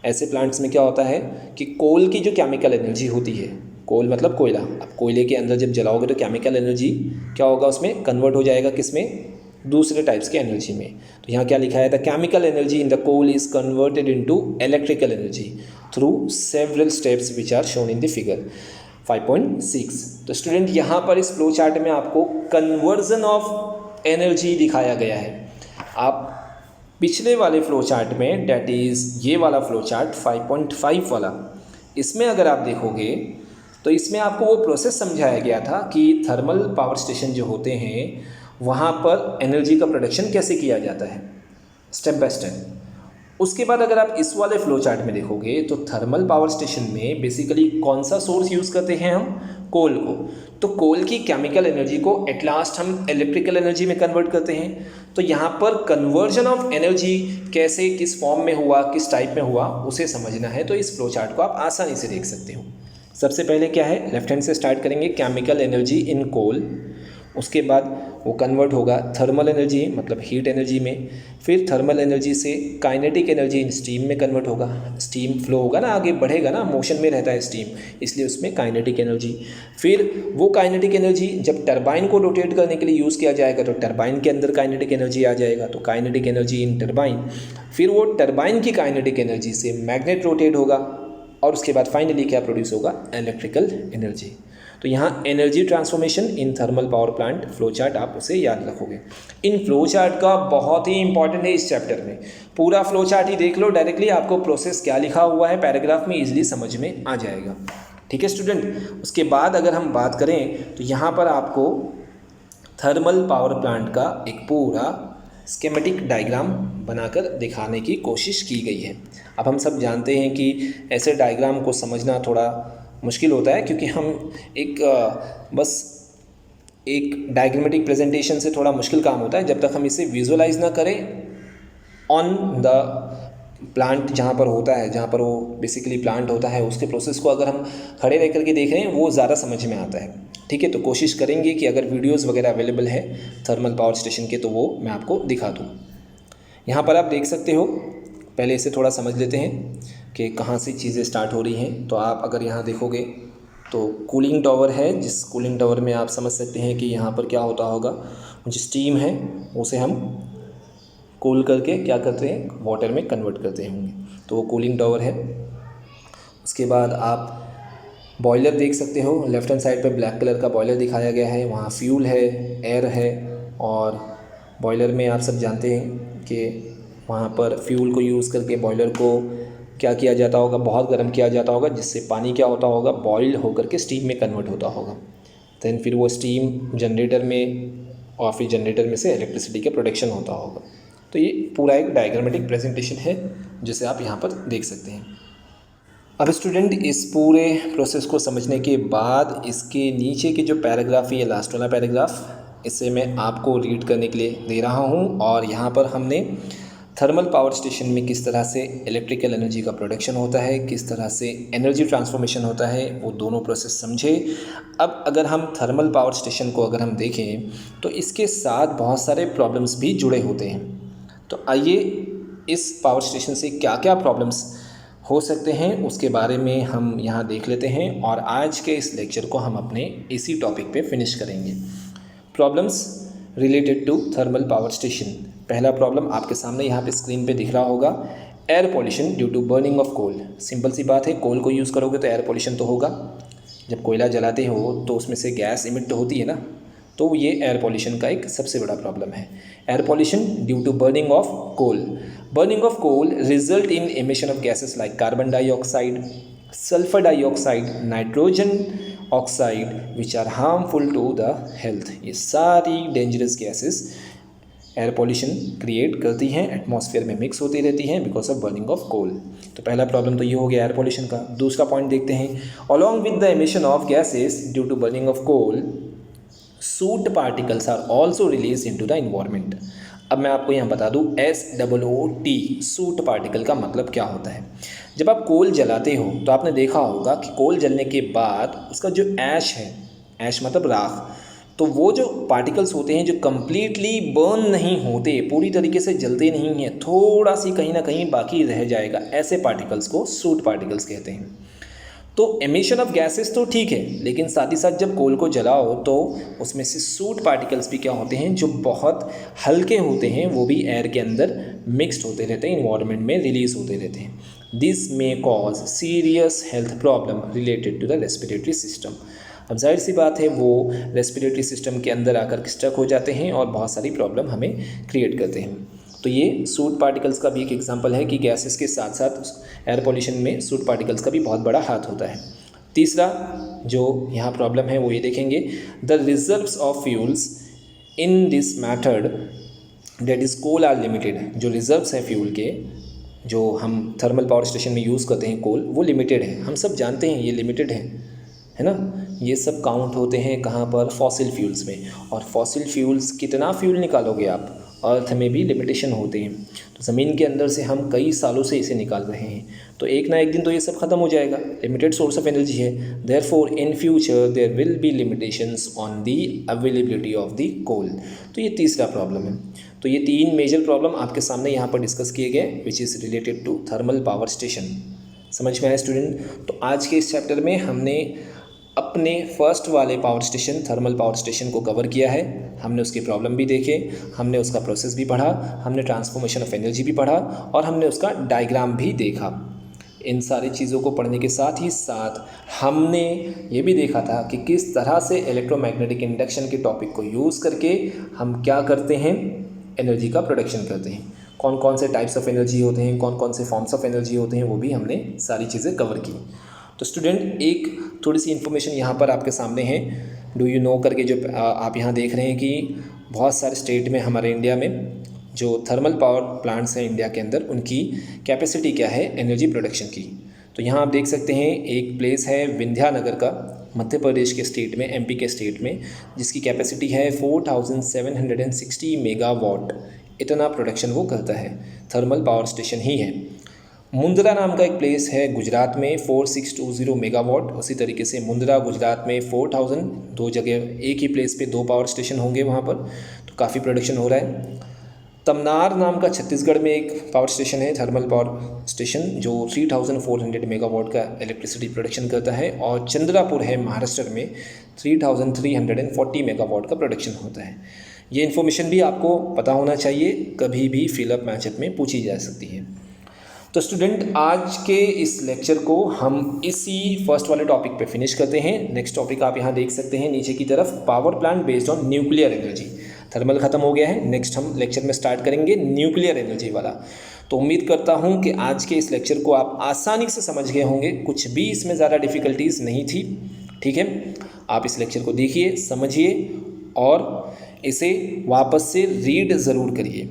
ऐसे प्लांट्स में क्या होता है कि कोल की जो केमिकल एनर्जी होती है, कोल मतलब कोयला, अब कोयले के अंदर जब जलाओगे तो केमिकल एनर्जी क्या होगा, उसमें कन्वर्ट हो जाएगा, किसमें, दूसरे टाइप्स की एनर्जी में। तो यहाँ क्या लिखा है, the chemical energy in the coal is converted into electrical energy through several steps which are shown in the figure 5.6। तो स्टूडेंट यहाँ पर इस फ्लो चार्ट में आपको कन्वर्जन ऑफ एनर्जी दिखाया गया है। आप पिछले वाले फ्लो चार्ट में, डैट इज़ ये वाला फ्लो चार्ट 5.5 वाला, इसमें अगर आप देखोगे तो इसमें आपको वो प्रोसेस समझाया गया था कि थर्मल पावर स्टेशन जो होते हैं वहाँ पर एनर्जी का प्रोडक्शन कैसे किया जाता है, स्टेप बाय स्टेप। उसके बाद अगर आप इस वाले फ्लो चार्ट में देखोगे तो थर्मल पावर स्टेशन में बेसिकली कौन सा सोर्स यूज़ करते हैं हम, कोल को। तो कोल की केमिकल एनर्जी को एट लास्ट हम इलेक्ट्रिकल एनर्जी में कन्वर्ट करते हैं। तो यहाँ पर कन्वर्जन ऑफ एनर्जी कैसे, किस फॉर्म में हुआ, किस टाइप में हुआ, उसे समझना है तो इस फ्लो चार्ट को आप आसानी से देख सकते हो। सबसे पहले क्या है, लेफ्ट हैंड से स्टार्ट करेंगे, केमिकल एनर्जी इन कोल, उसके बाद वो कन्वर्ट होगा थर्मल एनर्जी मतलब हीट एनर्जी में, फिर थर्मल एनर्जी से काइनेटिक एनर्जी इन स्टीम में कन्वर्ट होगा, स्टीम फ्लो होगा ना, आगे बढ़ेगा ना, मोशन में रहता है स्टीम, इसलिए उसमें काइनेटिक एनर्जी। फिर वो काइनेटिक एनर्जी जब टरबाइन को रोटेट करने के लिए यूज़ किया जाएगा तो टरबाइन के अंदर काइनेटिक एनर्जी आ जाएगा, तो काइनेटिक एनर्जी इन टरबाइन। फिर वो टरबाइन की काइनेटिक एनर्जी से मैग्नेट रोटेट होगा और उसके बाद फाइनली क्या प्रोड्यूस होगा, इलेक्ट्रिकल एनर्जी। तो यहाँ energy transformation in thermal power plant flow chart आप उसे याद रखोगे। इन फ्लो चार्ट का बहुत ही इंपॉर्टेंट है इस चैप्टर में, पूरा फ्लो चार्ट ही देख लो, डायरेक्टली आपको प्रोसेस क्या लिखा हुआ है पैराग्राफ में इजीली समझ में आ जाएगा। ठीक है स्टूडेंट, उसके बाद अगर हम बात करें तो यहाँ पर आपको थर्मल पावर प्लांट का एक पूरा स्कीमेटिक डायग्राम बनाकर दिखाने की कोशिश की गई है। अब हम सब जानते हैं कि ऐसे डायग्राम को समझना थोड़ा मुश्किल होता है, क्योंकि हम बस एक डायग्रामेटिक प्रेजेंटेशन से थोड़ा मुश्किल काम होता है जब तक हम इसे विजुअलाइज ना करें ऑन द प्लांट, जहाँ पर होता है, जहाँ पर वो बेसिकली प्लांट होता है, उसके प्रोसेस को अगर हम खड़े रह करके देख रहे हैं वो ज़्यादा समझ में आता है। ठीक है, तो कोशिश करेंगे कि अगर वीडियोस वगैरह अवेलेबल है थर्मल पावर स्टेशन के तो वो मैं आपको दिखा दूँ। यहाँ पर आप देख सकते हो, पहले इसे थोड़ा समझ लेते हैं कि कहाँ से चीज़ें स्टार्ट हो रही हैं। तो आप अगर यहाँ देखोगे तो कूलिंग टावर है, जिस कूलिंग टावर में आप समझ सकते हैं कि यहाँ पर क्या होता होगा, जो स्टीम है उसे हम कूल करके क्या करते हैं, वाटर में कन्वर्ट करते होंगे, तो वो कूलिंग टावर है। उसके बाद आप बॉयलर देख सकते हो, लेफ्ट हैंड साइड पे ब्लैक कलर का बॉयलर दिखाया गया है, वहाँ फ्यूल है, एयर है, और बॉयलर में आप सब जानते हैं कि वहाँ पर फ्यूल को यूज़ करके बॉयलर को क्या किया जाता होगा, बहुत गर्म किया जाता होगा, जिससे पानी क्या होता होगा, बॉयल होकर के स्टीम में कन्वर्ट होता होगा। दैन फिर वो स्टीम जनरेटर में और फिर जनरेटर में से इलेक्ट्रिसिटी का प्रोडक्शन होता होगा। तो ये पूरा एक डायग्रामेटिक प्रेजेंटेशन है जिसे आप यहाँ पर देख सकते हैं। अब स्टूडेंट इस पूरे प्रोसेस को समझने के बाद इसके नीचे के जो पैराग्राफ है, ये लास्ट वाला पैराग्राफ, इसे मैं आपको रीड करने के लिए दे रहा हूँ। और यहाँ पर हमने थर्मल पावर स्टेशन में किस तरह से इलेक्ट्रिकल एनर्जी का प्रोडक्शन होता है, किस तरह से एनर्जी ट्रांसफॉर्मेशन होता है, वो दोनों प्रोसेस समझे। अब अगर हम थर्मल पावर स्टेशन को अगर हम देखें तो इसके साथ बहुत सारे प्रॉब्लम्स भी जुड़े होते हैं। तो आइए इस पावर स्टेशन से क्या क्या प्रॉब्लम्स हो सकते हैं उसके बारे में हम यहाँ देख लेते हैं, और आज के इस लेक्चर को हम अपने इसी टॉपिक पे फिनिश करेंगे। Problems related to thermal power station. पहला प्रॉब्लम आपके सामने यहाँ पे स्क्रीन पे दिख रहा होगा, air pollution due to burning of coal. Simple सी बात है, कोल को यूज़ करोगे तो एयर पॉल्यूशन तो होगा। जब कोयला जलाते हो तो उसमें से गैस इमिट तो होती है ना, तो ये एयर पॉल्यूशन का एक सबसे बड़ा प्रॉब्लम है। Air pollution due to burning of coal. Burning of coal result in emission of gases like carbon dioxide, sulphur dioxide, nitrogen oxide which are harmful to the health. ये सारी dangerous gases air pollution create करती हैं, atmosphere में mix होती रहती हैं because of burning of coal. तो पहला प्रॉब्लम तो ये हो गया एयर पॉल्यूशन का। दूसरा पॉइंट देखते हैं, along with the emission of gases due to burning of coal, soot particles are also release into the environment. अब मैं आपको यहाँ बता दूँ, SOOT, सूट पार्टिकल का मतलब क्या होता है। जब आप कोल जलाते हो तो आपने देखा होगा कि कोल जलने के बाद उसका जो ऐश है, ऐश मतलब राख, तो वो जो पार्टिकल्स होते हैं जो कम्प्लीटली बर्न नहीं होते, पूरी तरीके से जलते नहीं हैं, थोड़ा सी कहीं ना कहीं बाकी रह जाएगा, ऐसे पार्टिकल्स को सूट पार्टिकल्स कहते हैं। तो एमिशन ऑफ गैसेस तो ठीक है, लेकिन साथ ही साथ जब कोल को जलाओ तो उसमें से सूट पार्टिकल्स भी क्या होते हैं, जो बहुत हल्के होते हैं, वो भी एयर के अंदर मिक्सड होते रहते हैं, इन्वायरमेंट में रिलीज होते रहते हैं। This may cause serious health problem related to the respiratory system. अब जाहिर सी बात है, वो रेस्पिरेटरी सिस्टम के अंदर आकर स्टक हो जाते हैं और बहुत सारी प्रॉब्लम हमें क्रिएट करते हैं। तो ये सूट पार्टिकल्स का भी एक एग्जांपल है कि गैसेस के साथ साथ एयर पॉल्यूशन में सूट पार्टिकल्स का भी बहुत बड़ा हाथ होता है। तीसरा जो यहाँ प्रॉब्लम है वो ये देखेंगे, the reserves of fuels in this method that is coal are limited. जो रिजर्व्स हैं फ्यूल के, जो हम थर्मल पावर स्टेशन में यूज़ करते हैं कोल, वो लिमिटेड है। हम सब जानते हैं ये लिमिटेड है ना। ये सब काउंट होते हैं कहाँ पर, फॉसिल फ्यूल्स में। और फॉसिल फ्यूल्स, कितना फ्यूल निकालोगे आप, अर्थ में भी लिमिटेशन होते हैं। तो ज़मीन के अंदर से हम कई सालों से इसे निकाल रहे हैं, तो एक ना एक दिन तो ये सब ख़त्म हो जाएगा। लिमिटेड सोर्स ऑफ एनर्जी है, therefore in future there will be limitations on the availability of the coal. तो ये तीसरा प्रॉब्लम है। तो ये तीन मेजर प्रॉब्लम आपके सामने यहाँ पर डिस्कस किए गए, which is related to thermal power station. समझ में आया स्टूडेंट? तो आज के इस चैप्टर में हमने अपने फर्स्ट वाले power station, thermal power station को कवर किया है। हमने उसके प्रॉब्लम भी देखे, हमने उसका प्रोसेस भी पढ़ा, हमने ट्रांसफॉर्मेशन ऑफ एनर्जी भी पढ़ा, और हमने उसका डायग्राम भी देखा। इन सारी चीज़ों को पढ़ने के साथ ही साथ हमने ये भी देखा था कि किस तरह से इलेक्ट्रोमैग्नेटिक इंडक्शन के टॉपिक को यूज़ करके हम क्या करते हैं, एनर्जी का प्रोडक्शन करते हैं। कौन कौन से टाइप्स ऑफ एनर्जी होते हैं, कौन कौन से फॉर्म्स ऑफ एनर्जी होते हैं, वो भी हमने सारी चीज़ें कवर की। तो स्टूडेंट, एक थोड़ी सी इन्फॉर्मेशन यहाँ पर आपके सामने है, डू यू नो करके, जो आप यहाँ देख रहे हैं कि बहुत सारे स्टेट में, हमारे इंडिया में जो थर्मल पावर प्लांट्स हैं इंडिया के अंदर, उनकी कैपेसिटी क्या है एनर्जी प्रोडक्शन की। तो यहाँ आप देख सकते हैं एक प्लेस है विंध्यानगर का, मध्य प्रदेश के स्टेट में, MP के स्टेट में, जिसकी कैपेसिटी है 4760 मेगावाट। इतना प्रोडक्शन वो करता है, थर्मल पावर स्टेशन ही है। मुंद्रा नाम का एक प्लेस है गुजरात में, 4620 मेगावाट। उसी तरीके से मुंद्रा गुजरात में 4000, दो जगह, एक ही प्लेस पे 2 पावर स्टेशन होंगे वहाँ पर, तो काफ़ी प्रोडक्शन हो रहा है। तमनार नाम का छत्तीसगढ़ में एक पावर स्टेशन है, थर्मल पावर स्टेशन, जो 3400 मेगावाट का इलेक्ट्रिसिटी प्रोडक्शन करता है। और चंद्रापुर है महाराष्ट्र में, 3340 मेगावाट का प्रोडक्शन होता है। ये इन्फॉर्मेशन भी आपको पता होना चाहिए, कभी भी फिलअप मैचअप में पूछी जा सकती है। तो स्टूडेंट, आज के इस लेक्चर को हम इसी फर्स्ट वाले टॉपिक पे फिनिश करते हैं। नेक्स्ट टॉपिक आप यहाँ देख सकते हैं नीचे की तरफ, power plant based on nuclear energy. Thermal खत्म हो गया है, नेक्स्ट हम लेक्चर में स्टार्ट करेंगे न्यूक्लियर एनर्जी वाला। तो उम्मीद करता हूँ कि आज के इस लेक्चर को आप आसानी से समझ गए होंगे, कुछ भी इसमें ज़्यादा डिफ़िकल्टीज़ नहीं थी। ठीक है, आप इस लेक्चर को देखिए, समझिए और इसे वापस से रीड ज़रूर करिए।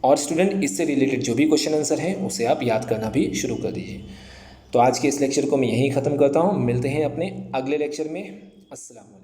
और स्टूडेंट, इससे रिलेटेड जो भी क्वेश्चन आंसर है उसे आप याद करना भी शुरू कर दीजिए। तो आज के इस लेक्चर को मैं यहीं ख़त्म करता हूँ। मिलते हैं अपने अगले लेक्चर में। अस्सलाम वालेकुम।